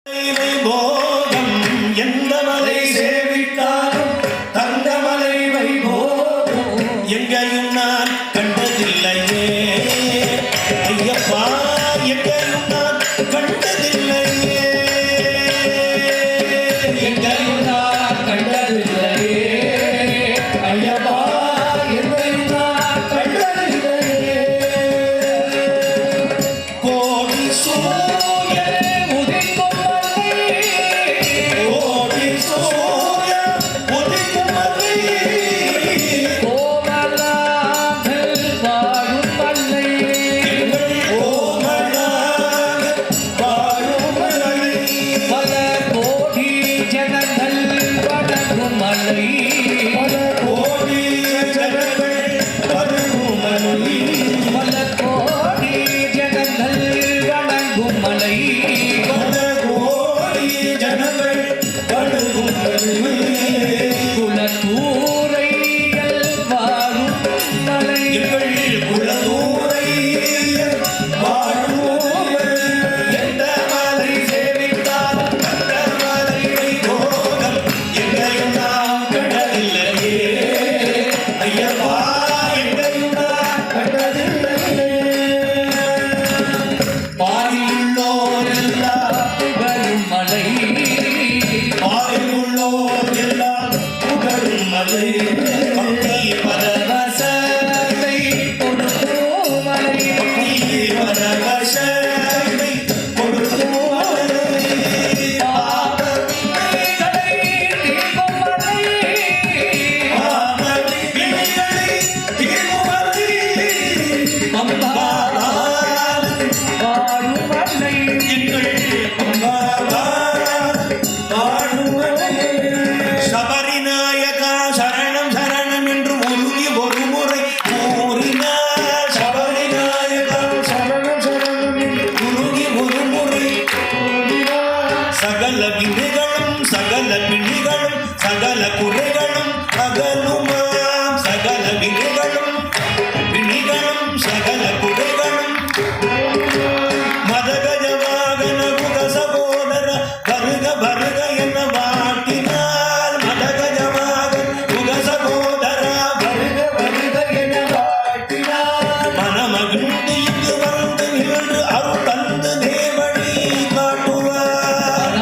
வைபோகம் எந்த மலை சேவித்தாலும் தங்கமலை வைபோகம் எங்கேயும் நான் கண்டதில்லையே ஐயப்பா, எங்கேயும் நான் கண்டதில்லையே, எங்கேயும் நான் கண்டதில்லையே ஐயப்பா, எங்கேயும் நான் கண்டதில்லையே. கோடி சூரியன் உதிக்கும் கோடி சூரியன் உதிக்கும் மலை, கோமலாங்கள் வாழும் மலை, எங்கள் கோமளாக வாழும் மலை, பல கோடி ஜனங்கள் வணங்கும் மலை, பல கோடி ஜனங்கள் வருகும் மலை, பல கோடி ஜனங்கள் வணங்கும் மலை, பல கோடி ஜனங்கள் வருகும் மலை, குலத்தூரைகள் வாழும் மலை, எங்கள் குலதூரை வாழும் மலை. எந்த மலை சேவித்தால் அந்த மலை வைபோகம் எங்கேயும் நாம் கண்டதில்லையே ஐயப்பா, எங்கேயும் நாம் கண்டதில்லையே. பாரில் உள்ளோர் எல்லாம் புகழும் மலை, பாரில் உள்ளோர் எல்லாம் புகழும் மலை, பக்தி பரவசத்தை கொடுக்கும் மலை, பக்தி பரவசத்தை கொடுக்கும் மலை, பாவங்களை தீர்க்கும் மலை, பாவ வினைகளை தீர்க்கும் மலை, அம்பாவால் வாழும் மலை, எங்கள் அம்பாவால் வாழும் மலை. சபரிநாயகா சரணம் சரணம் என்று உருகி ஒரு முறை கூறினார். சபரிநாயகா சரணம் சரணம் என்று உருகி ஒரு முறை கூறினார். சகல வினைகளும் சகல பிணிகளும் சகல குறைகளும் அகலுமாம். சகல வினைகளும் பிணிகளும் சகல குறைகளும் மதகஜ வாகன குக சகோதர வருக வருக என வாட்டினார். மதகஜ வாகன குக சகோதர வருக வருக என வாட்டினார். மனமகிழ்ந்து இங்கு வந்து நின்று அருள் தந்து தேவடி காட்டுவார்.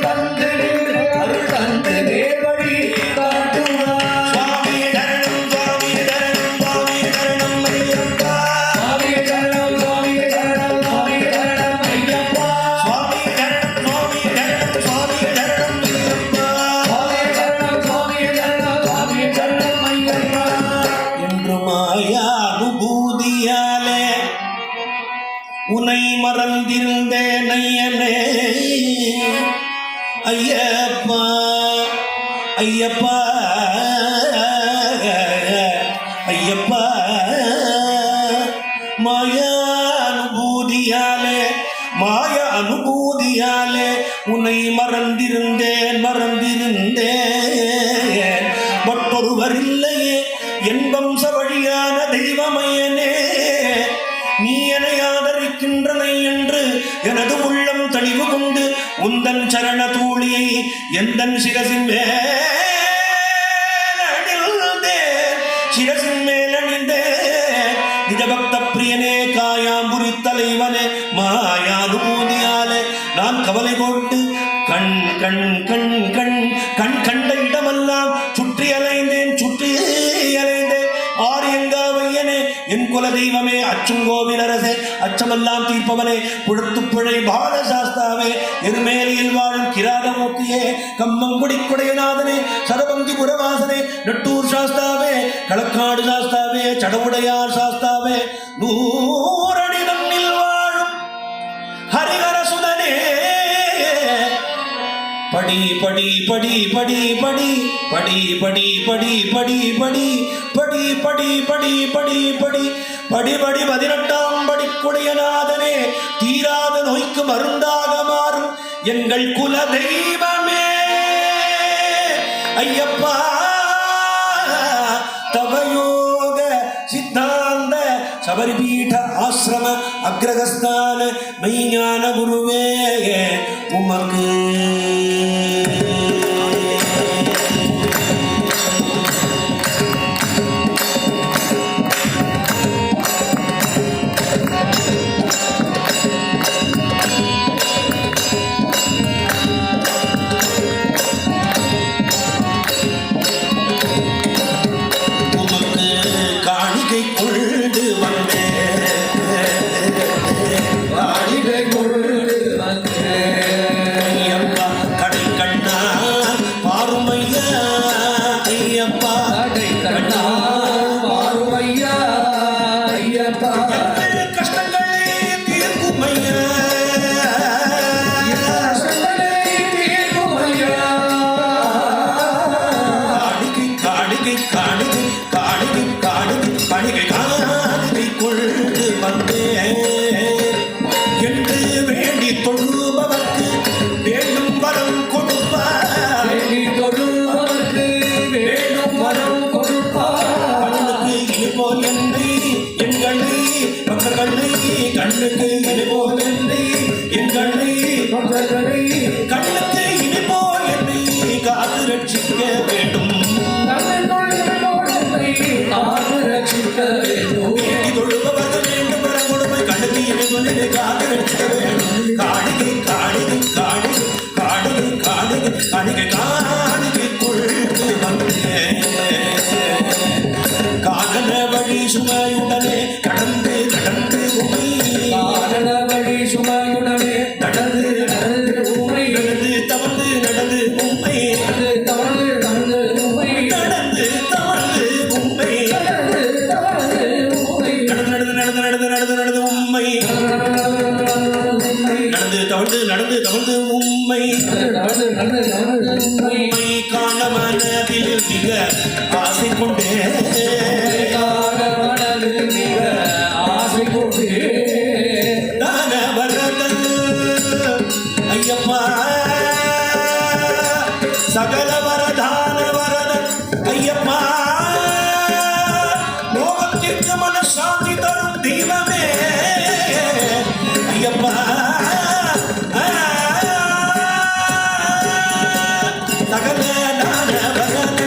வந்து நின்று அருள் தந்து தேவடி காட்டுவார். சுவாமி சரணம் சுவாமி சரணம் சுவாமி சரணம் ஐயப்பா. சுவாமி சரணம், சுவாமி சரணம், சுவாமி சரணம் ஐயப்பா. சுவாமி சரணம் சுவாமி சரணம் சுவாமி சரணம் ஐயப்பா. சுவாமி சரணம், சுவாமி சரணம், சுவாமி சரணம் ஐயப்பா. என்று மாயா அனுபூதியாலே உனை மறந்திருந்தேன் ஐயனே ஐயப்பா ஐயப்பா ஐயப்பா. மாயா அனுபூதியாலே மாய அனுபூதியாலே உன்னை மறந்திருந்தேன் மற்றொருவர் இல்லையே என் வம்ச வழியான தெய்வமையனே. நீ என்னை ஆதரிக்கின்றனை என்று எனது உள்ளம் தெளிவு கொண்டு உந்தன் சரண தூளியை எந்தன் சிரசின் மேலணிந்தேன். சிரசின் மேலணிந்தேன். நிஜபக்த பிரியனே காயாம்புரி தலைவனே மாயானுபூதியாலே நான் கவலை கொண்டு கண் கண் கண் கண் கண் கண்ட இடமெல்லாம் சுற்றி அலைந்தேன் ஆரியங்காவையனே என் குல தெய்வமே அச்சுங்கோவில் அரசே அச்சமெல்லாம் தீர்ப்பவனே புழத்துப்புழை பாலசாஸ்தாவே எருமேலியில் வாழும் கிராதமூர்த்தியே கம்மங்குடி குடையநாதனே சரபந்தி புரவாசனே நட்டூர் சாஸ்தாவே களக்காடு சாஸ்தாவே சடவுடையார் சாஸ்தாவே நூறடி தன்னில் வாழும் ஹரிஹர சுதனே படி படி படி படி படி படி படி படி படி படி படி படி படி படி படி படி படி 18ஆம் படிக்குடையநாதனே தீராத நோய்க்கு மருந்தாக மாறும் எங்கள் குல தெய்வமே ஐயப்பா. தவயோக சித்தாந்த சபரிபீட ஆசிரம அக்ரகஸ்தான மெய்ஞான குருவே உமக்கு கண்ணுக்கு இனிபோல் என்னை என் கண்ணை கண்ணுக்கு இனிபோல் என்னை காத்து ரட்சிக்க வேண்டும் தொழுபவர்கள் வேண்டும் வர கொடுமை கண்ணுக்கு இனிபோல் என்னை காத்து ரட்சிக்க வேண்டும் காணிகை காணிகை காணிகை காணிகை காணிகை காணிகை காணிகை கொள்கு வந்தேன் காதல வழி சுமையுடனே கடந்து கடந்து உமை காதல வழி சுமையுடனே நடந்து நடந்து உமை நடந்து தவழ்ந்து நடந்து உமை தவழ்ந்து நடந்து உமை நடந்து தவழ்ந்து உமை நடந்து தவழ்ந்து உமை நடந்து நடந்து நடந்து நடந்து நடந்து உம்மை நடந்து தவழ்ந்து நடந்து தவழ்ந்து உம்மை உம்மை காண மனதில் மிக ஆசை கொண்டே ஐயப்பா சகல வரதான வரதன் ஐயப்பா மோகத்திற்கு மனசாந்தி தரும் தெய்வமே ஐயப்பா சகல தான வரதன்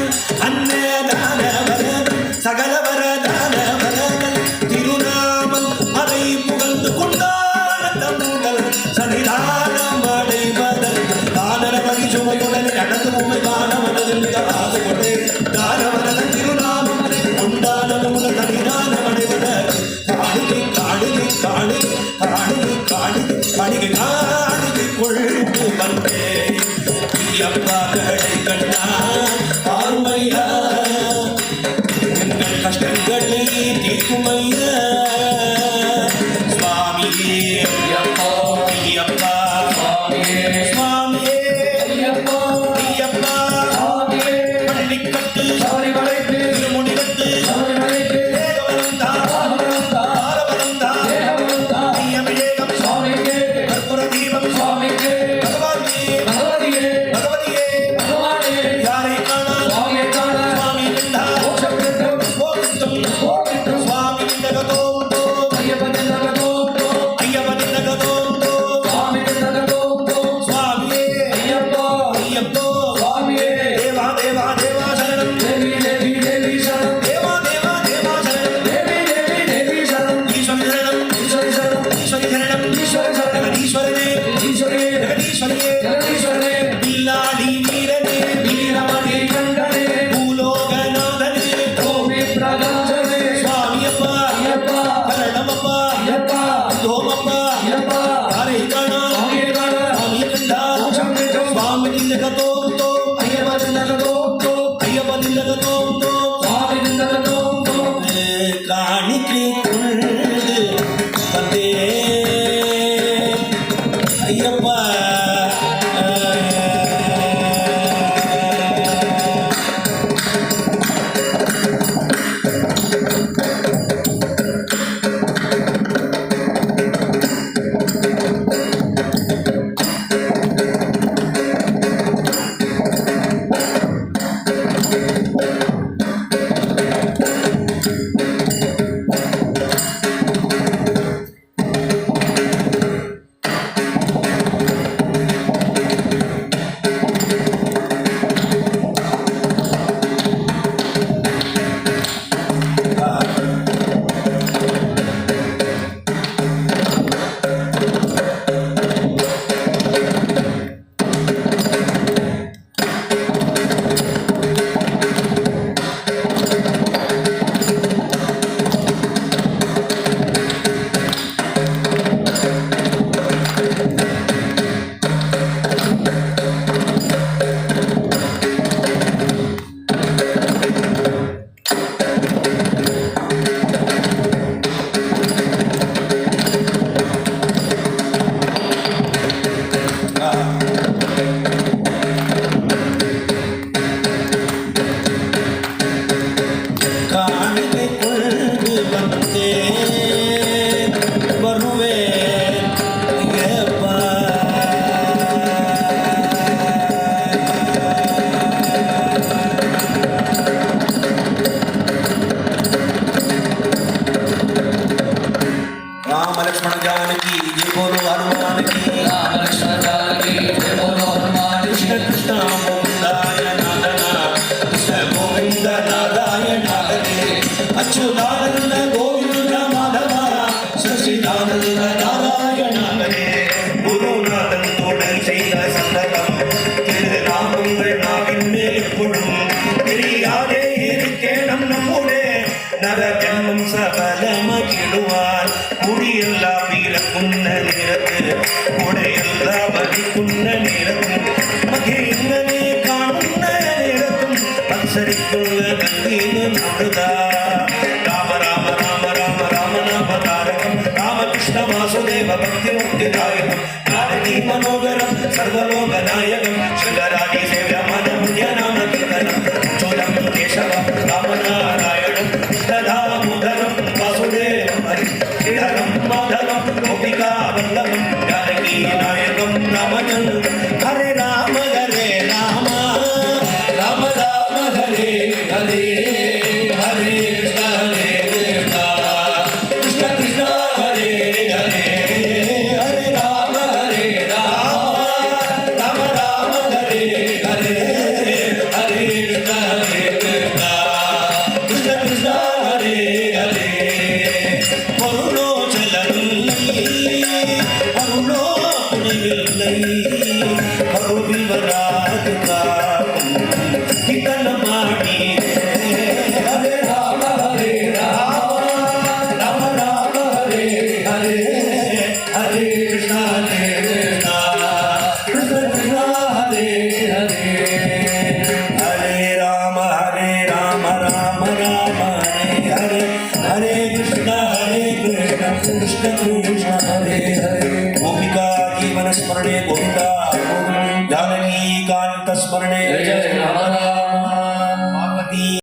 அன்ன தான வரதன் சகல வரதான வரதன் திருநாமம் அதை புகழ்ந்து கொண்டாட முதல் சன்னிதானம் அடைவதன் தானர வகை சுமையுடன் நடந்து உண்மை தானவனதில் மிக ஆசைப்பட்டு தானவனதன் திருநாமம் அதை கொண்டாட முதல் சன்னிதானம் அடைவதன் காணிகை காணிகை காணிகை காணிகை காணிகை காணிகை காணிகை கொள்கு வந்தே ஐயப்பா கடை கண்ணா ஆர்மையா எங்கள் கஷ்டங்களை தீர்க்குமையா சுவாமியே ஐயப்பா ஐயப்பா சுவாமியே ஐயப்பா ஐயப்பா பள்ளிக்கட்டு திருமுடிகட்டு தேகவலந்தா தாரவலந்தா ஐயபிஷேகம் கற்பூர தீபம் பகவானியே பகவதியே யாரை காண சுவாமி கண்டா போகட்டும் சுவாமி நிந்தகதோம் காணிக்கை கொண்டு வந்தே ஐயப்பா துணை செய்த சந்தகம் திருநாமங்கள் நாவின் மேல் எப்பொழுதும் தெரியாதே இருக்கேனம் நம்முடே நர ஜன்மம் சபலமகிடுவார் குடியெல்லா வீரக்குன்ன நேரத்து குடையெல்லா வலிக்குன்ன நேரத்தும் மகிழ்ந்தனே காணுன்ன நேரத்தும் அக்சரிக்குள்ள கங்கீன நாடுதா ராம ராம ராம ராம ராம நாம தாரகம் ராமகிருஷ்ண வாசுதேவ பக்தி முக்தி தாயகம் நாரதி மனோகரம் சர்வலோக நாயகம் ஸ்ரீராஜி சேவ்ய மத புண்ணிய நாம கீர்த்தனம் சோதம் கேசவ ராமநாராயணம் கிருஷ்ணதாமோதரம் வாசுதேவம் ஹரி ஸ்ரீஹரம் மாதவம் கோபிகா வல்லவம் ஜானகி நாயகம் ராமஜன் ஹரே ராம ராம ராம ராம ஹரே ஹரே ஹரே கிருஷ்ண கிருஷ்ண கிருஷ்ண ஹரே ஹரே ஹரே ராம ராம ராம ராம ஹரே ஹரே ஹரே கிருஷ்ண கிருஷ்ண கிருஷ்ண ஹரே ஹரே அருளோ துணையில்லை அருள் வராது காக்கும் கிட்டனமாடி ஹரே ராம ராம ராம ராம ஹரே ஹரே ஹரே கிருஷ்ண கிருஷ்ண கிருஷ்ண ஹரே ஹரே ஹரே ராம ராம ராம ஹரே ஹரே ஹரே கிருஷ்ண கிருஷ்ண கிருஷ்ண ஹரே ஹரே गोपिका जीवन स्मरणे गोविंदा जानकी कांत स्मरणे